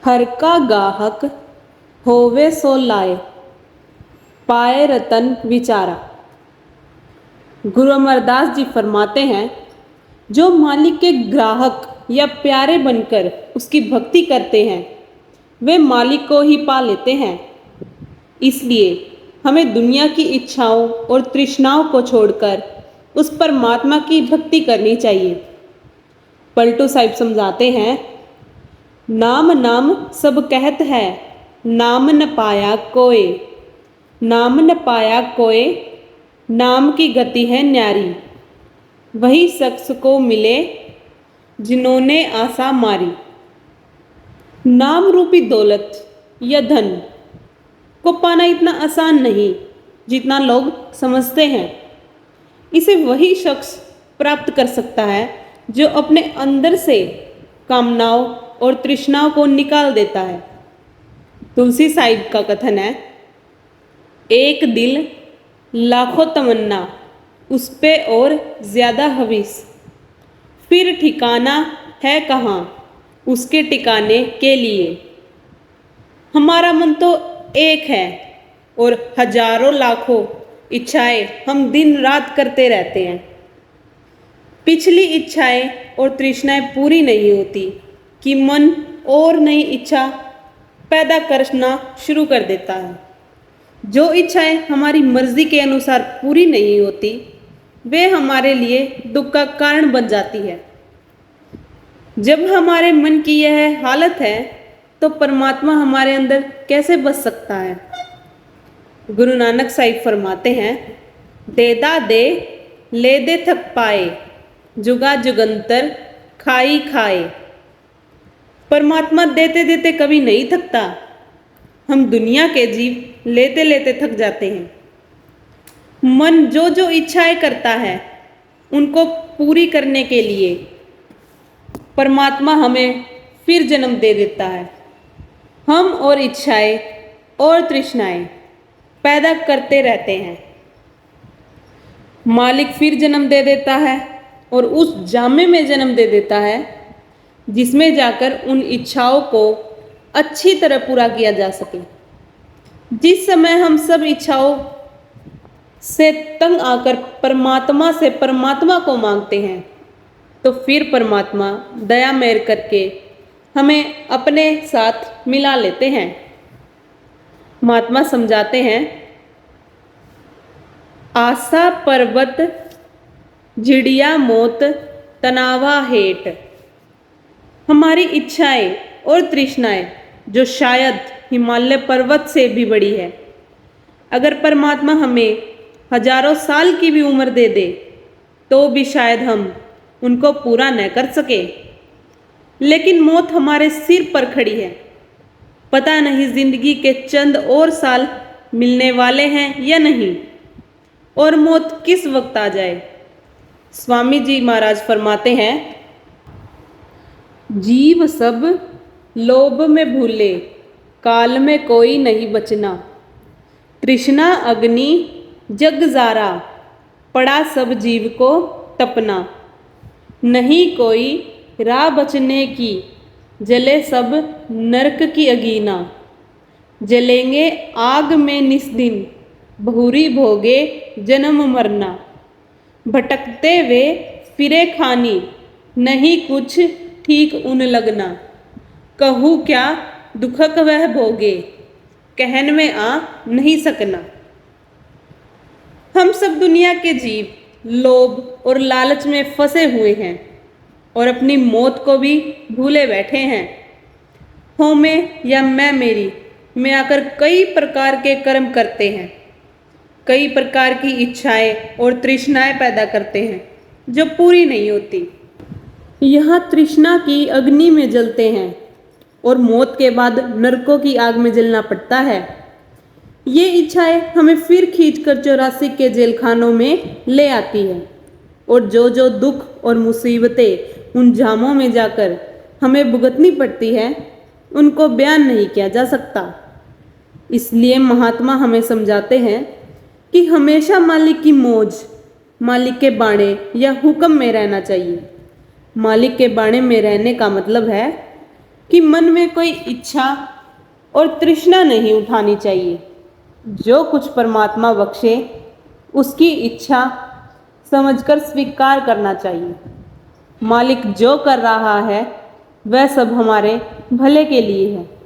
हर का गाहक होवे सो लाए, पाए रतन विचारा। गुरु अमरदास जी फरमाते हैं, जो मालिक के ग्राहक या प्यारे बनकर उसकी भक्ति करते हैं वे मालिक को ही पा लेते हैं। इसलिए हमें दुनिया की इच्छाओं और तृष्णाओं को छोड़कर उस परमात्मा की भक्ति करनी चाहिए। पलटू साहिब समझाते हैं, नाम नाम सब कहत है, नाम न पाया कोय, नाम न पाया कोय, नाम की गति है न्यारी। वही शख्स को मिले जिन्होंने आशा मारी। नाम रूपी दौलत या धन को पाना इतना आसान नहीं जितना लोग समझते हैं। इसे वही शख्स प्राप्त कर सकता है जो अपने अंदर से कामनाओं और तृष्णाओं को निकाल देता है। तुलसी साहिब का कथन है, एक दिल लाखों तमन्ना, उस पे और ज्यादा हवीस, फिर ठिकाना है कहाँ उसके ठिकाने के लिए। हमारा मन तो एक है और हजारों लाखों इच्छाएं हम दिन रात करते रहते हैं। पिछली इच्छाएं और तृष्णाएं पूरी नहीं होती कि मन और नई इच्छा पैदा करना शुरू कर देता है। जो इच्छाएं हमारी मर्जी के अनुसार पूरी नहीं होती वे हमारे लिए दुख का कारण बन जाती है। जब हमारे मन की यह हालत है तो परमात्मा हमारे अंदर कैसे बस सकता है। गुरु नानक साहिब फरमाते हैं, देदा दे ले दे थक पाए, जुगा जुगंतर खाई खाए। परमात्मा देते देते कभी नहीं थकता। हम दुनिया के जीव लेते लेते थक जाते हैं। मन जो जो इच्छाएं करता है उनको पूरी करने के लिए परमात्मा हमें फिर जन्म दे देता है। हम और इच्छाएं और तृष्णाएं पैदा करते रहते हैं। मालिक फिर जन्म दे देता है और उस जामे में जन्म दे देता है जिसमें जाकर उन इच्छाओं को अच्छी तरह पूरा किया जा सके। जिस समय हम सब इच्छाओं से तंग आकर परमात्मा से परमात्मा को मांगते हैं तो फिर परमात्मा दया मेहर करके हमें अपने साथ मिला लेते हैं। महात्मा समझाते हैं, आशा पर्वत झिड़िया मौत तनावा हेट। हमारी इच्छाएं और तृष्णाएं जो शायद हिमालय पर्वत से भी बड़ी है, अगर परमात्मा हमें हजारों साल की भी उम्र दे दे तो भी शायद हम उनको पूरा न कर सके। लेकिन मौत हमारे सिर पर खड़ी है। पता नहीं जिंदगी के चंद और साल मिलने वाले हैं या नहीं और मौत किस वक्त आ जाए। स्वामी जी महाराज फरमाते हैं, जीव सब लोभ में भूले, काल में कोई नहीं बचना। तृष्णा अग्नि जग जारा, पड़ा सब जीव को तपना। नहीं कोई राह बचने की, जले सब नरक की अगीना। जलेंगे आग में निस्दिन, बहुरी भोगे जन्म मरना। भटकते वे फिरे खानी, नहीं कुछ ठीक उन लगना। कहूँ क्या दुखक वह भोगे, कहन में आ नहीं सकना। हम सब दुनिया के जीव लोभ और लालच में फंसे हुए हैं और अपनी मौत को भी भूले बैठे हैं। हो में या मैं मेरी में आकर कई प्रकार के कर्म करते हैं, कई प्रकार की इच्छाएं और तृष्णाएं पैदा करते हैं जो पूरी नहीं होती। यहाँ तृष्णा की अग्नि में जलते हैं और मौत के बाद नरकों की आग में जलना पड़ता है। ये इच्छाएं हमें फिर खींचकर 84 के जेल खानों में ले आती है और जो जो दुख और मुसीबतें उन जामों में जाकर हमें भुगतनी पड़ती है उनको बयान नहीं किया जा सकता। इसलिए महात्मा हमें समझाते हैं कि हमेशा मालिक की मौज, मालिक के बाणे या हुक्म में रहना चाहिए। मालिक के बाणे में रहने का मतलब है कि मन में कोई इच्छा और तृष्णा नहीं उठानी चाहिए। जो कुछ परमात्मा बख्शे उसकी इच्छा समझकर स्वीकार करना चाहिए। मालिक जो कर रहा है वह सब हमारे भले के लिए है।